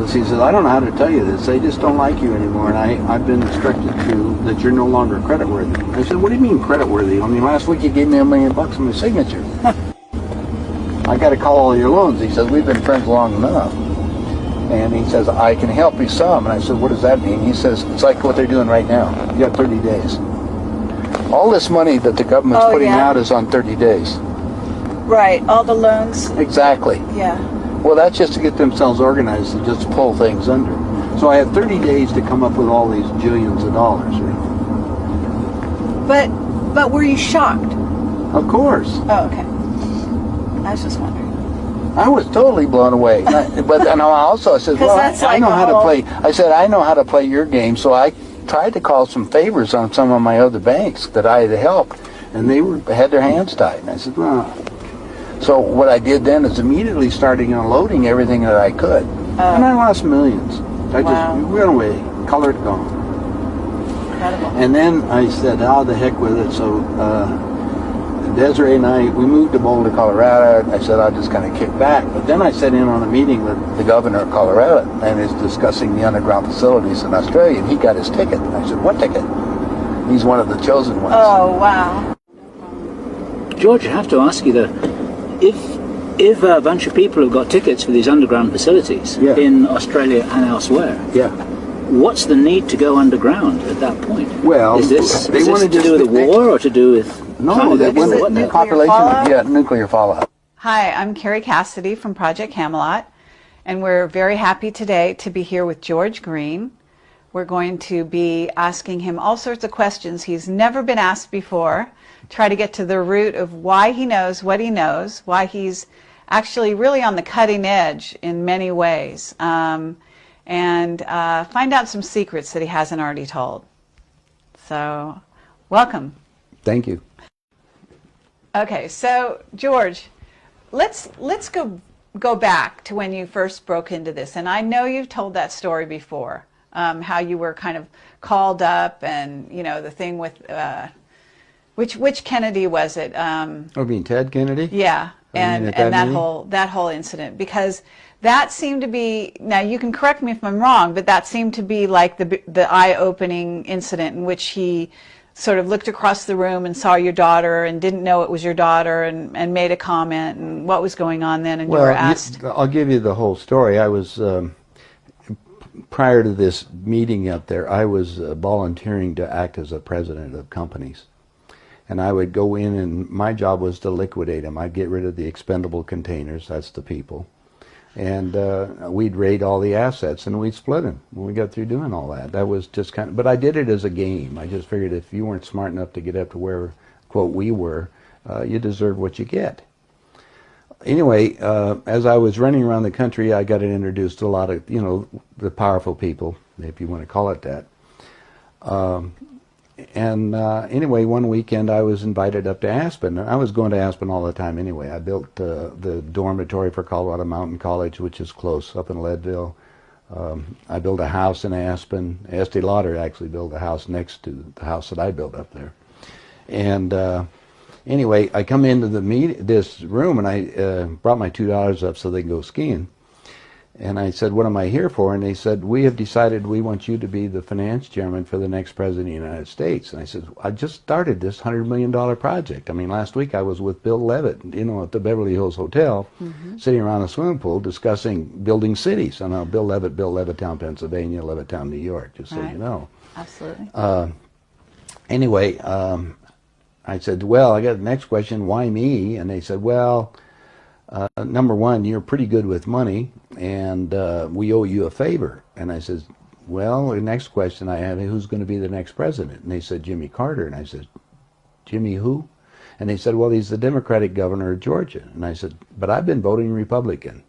loans. He says, I don't know how to tell you this. They just don't like you anymore, and I've been instructed that you're no longer creditworthy. I said, what do you mean creditworthy? I mean, last week you gave me $1 million on my signature. I got to call all your loans. He says, we've been friends long enough. And he says, I can help you some. And I said, what does that mean? He says, it's like what they're doing right now. You got 30 days. All this money that the government's putting out is on 30 days. Right, all the loans. Exactly. Yeah. Well, that's just to get themselves organized and just pull things under. So I had 30 days to come up with all these jillions of dollars. Right? But were you shocked? Of course. Oh, okay. I was just wondering. I was totally blown away. But then I said, well, I know how to play. I said, I know how to play your game. So I tried to call some favors on some of my other banks that I had helped, and they had their hands tied. And I said, well. So what I did then is immediately starting unloading everything that I could. And I lost millions. I just went away, colored gone. Incredible. And then I said, oh, the heck with it. So Desiree and we moved to Boulder, Colorado. I said, I'll just kind of kick back. But then I sat in on a meeting with the governor of Colorado and is discussing the underground facilities in Australia, and he got his ticket. And I said, what ticket? He's one of the chosen ones. Oh, wow. George, I have to ask you though, if a bunch of people have got tickets for these underground facilities in Australia and elsewhere, what's the need to go underground at that point? Well, is this to do with the war or to do with the population? Nuclear fallout. Hi, I'm Carrie Cassidy from Project Camelot, and we're very happy today to be here with George Green. We're going to be asking him all sorts of questions he's never been asked before, try to get to the root of why he knows what he knows, why he's actually really on the cutting edge in many ways, and find out some secrets that he hasn't already told. So, welcome. Thank you. Okay, so George, let's go back to when you first broke into this, and I know you've told that story before, how you were kind of called up, and you know the thing with which Kennedy was it? Oh, being Ted Kennedy? Yeah, and that whole incident, because that seemed to be, now you can correct me if I'm wrong, but that seemed to be like the eye-opening incident in which he sort of looked across the room and saw your daughter and didn't know it was your daughter and made a comment, and what was going on then, and you were asked. I'll give you the whole story. I was, prior to this meeting up there, I was volunteering to act as a president of companies. And I would go in, and my job was to liquidate them. I'd get rid of the expendable containers, that's the people. And we'd raid all the assets, and we'd split them when we got through doing all that. That was just kind of, but I did it as a game. I just figured if you weren't smart enough to get up to where, quote, we were, you deserve what you get. Anyway, as I was running around the country, I got introduced to a lot of, you know, the powerful people, if you want to call it that. Anyway, one weekend I was invited up to Aspen. I was going to Aspen all the time anyway. I built the dormitory for Colorado Mountain College, which is close, up in Leadville. I built a house in Aspen. Estee Lauder actually built a house next to the house that I built up there. And anyway, I come into this room, and I brought my $2 up so they can go skiing. And I said, what am I here for? And they said, we have decided we want you to be the finance chairman for the next president of the United States. And I said, I just started this $100 million project. I mean, last week I was with Bill Levitt, you know, at the Beverly Hills Hotel, sitting around a swimming pool discussing building cities. I know Bill Levitt built Levittown, Pennsylvania, Levittown, New York, just so you know. Absolutely. Anyway, I said, well, I got the next question, why me? And they said, well, number one, you're pretty good with money, and we owe you a favor. And I said, well, the next question I have, who's going to be the next president? And they said, Jimmy Carter. And I said, Jimmy who? And they said, well, he's the Democratic governor of Georgia. And I said, but I've been voting Republican.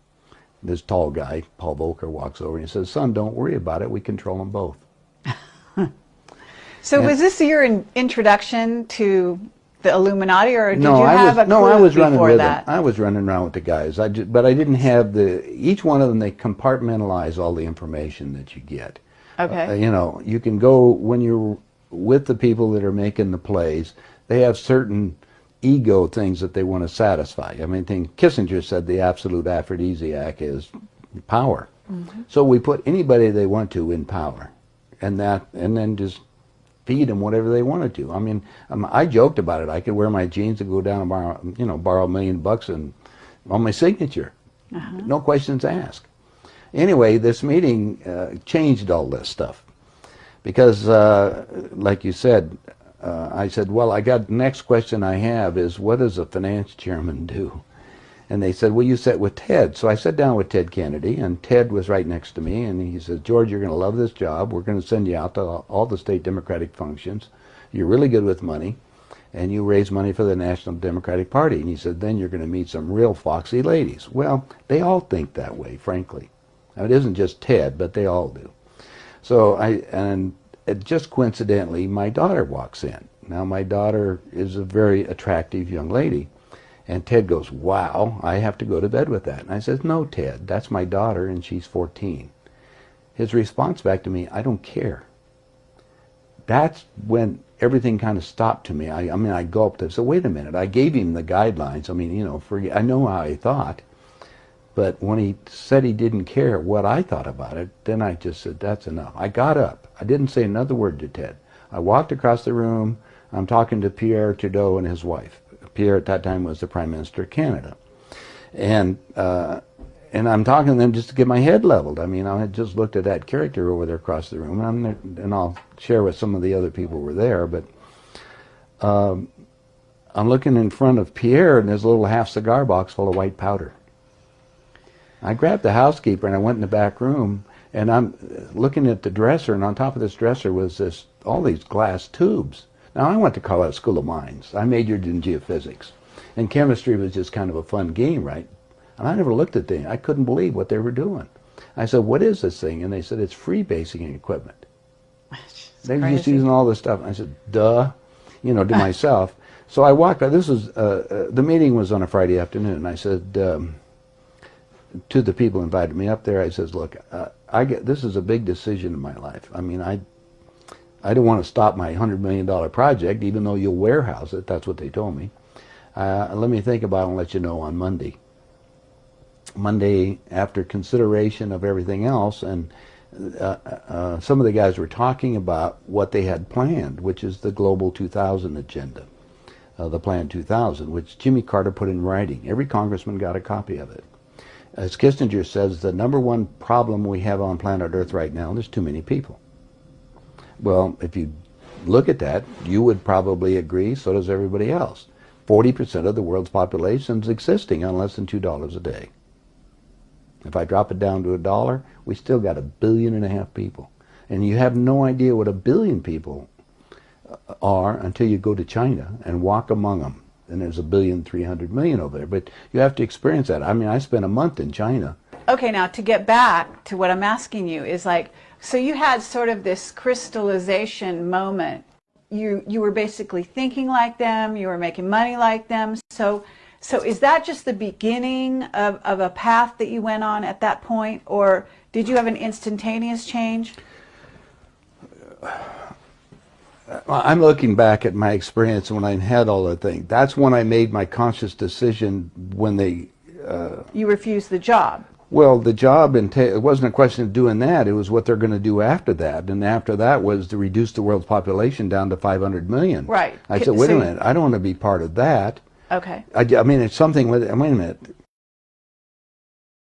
This tall guy, Paul Volcker, walks over and he says, son, don't worry about it. We control them both. So was this your introduction to the Illuminati, or did you have a clue I was running before with that? them. I was running around with the guys. But I didn't have each one of them, they compartmentalize all the information that you get. Okay. You know, you can go, when you're with the people that are making the plays, they have certain ego things that they want to satisfy. I mean, Kissinger said the absolute aphrodisiac is power. So we put anybody they want to in power, and then just feed them whatever they wanted to. I mean, I joked about it. I could wear my jeans and go down and borrow $1 million and on my signature, no questions asked. Anyway, this meeting changed all this stuff because, like you said, I said, well, the next question I have is, what does a finance chairman do? And they said, well, you sit with Ted. So I sat down with Ted Kennedy, and Ted was right next to me, and he said, George, you're going to love this job. We're going to send you out to all the state Democratic functions. You're really good with money, and you raise money for the National Democratic Party. And he said, then you're going to meet some real foxy ladies. Well, they all think that way, frankly. Now, it isn't just Ted, but they all do. So just coincidentally, my daughter walks in. Now, my daughter is a very attractive young lady. And Ted goes, wow, I have to go to bed with that. And I said, no, Ted, that's my daughter, and she's 14. His response back to me, I don't care. That's when everything kind of stopped to me. I mean, I gulped. I said, wait a minute. I gave him the guidelines. I mean, I know how he thought. But when he said he didn't care what I thought about it, then I just said, that's enough. I got up. I didn't say another word to Ted. I walked across the room. I'm talking to Pierre Trudeau and his wife. Pierre at that time was the Prime Minister of Canada. And I'm talking to them just to get my head leveled. I mean, I had just looked at that character over there across the room, and I'll share with some of the other people who were there, but I'm looking in front of Pierre, and there's a little half cigar box full of white powder. I grabbed the housekeeper, and I went in the back room, and I'm looking at the dresser, and on top of this dresser was all these glass tubes. Now, I went to Camelot School of Mines. I majored in geophysics. And chemistry was just kind of a fun game, right? And I never looked at things. I couldn't believe what they were doing. I said, what is this thing? And they said, it's freebasing equipment. They're just using all this stuff. I said, duh, to myself. So I walked by. The meeting was on a Friday afternoon. I said to the people who invited me up there, I says, look, this is a big decision in my life. I mean, I don't want to stop my $100 million project, even though you'll warehouse it. That's what they told me. Let me think about it and let you know on Monday. Monday, after consideration of everything else, and some of the guys were talking about what they had planned, which is the Global 2000 agenda, the Plan 2000, which Jimmy Carter put in writing. Every congressman got a copy of it. As Kissinger says, the number one problem we have on planet Earth right now, there's too many people. Well, if you look at that, you would probably agree, so does everybody else. 40% of the world's population is existing on less than $2 a day. If I drop it down to $1, we still got 1.5 billion people. And you have no idea what 1 billion people are until you go to China and walk among them. And there's 1.3 billion over there. But you have to experience that. I mean, I spent a month in China. Okay, now to get back to what I'm asking you is like, so you had sort of this crystallization moment. You were basically thinking like them, you were making money like them. So is that just the beginning of a path that you went on at that point, or did you have an instantaneous change? I'm looking back at my experience when I had all the things. That's when I made my conscious decision when they... you refused the job. Well, the job, it wasn't a question of doing that. It was what they're going to do after that. And after that was to reduce the world's population down to 500 million. Right. I said, wait a minute, I don't want to be part of that. Okay. I mean, it's something with, wait a minute,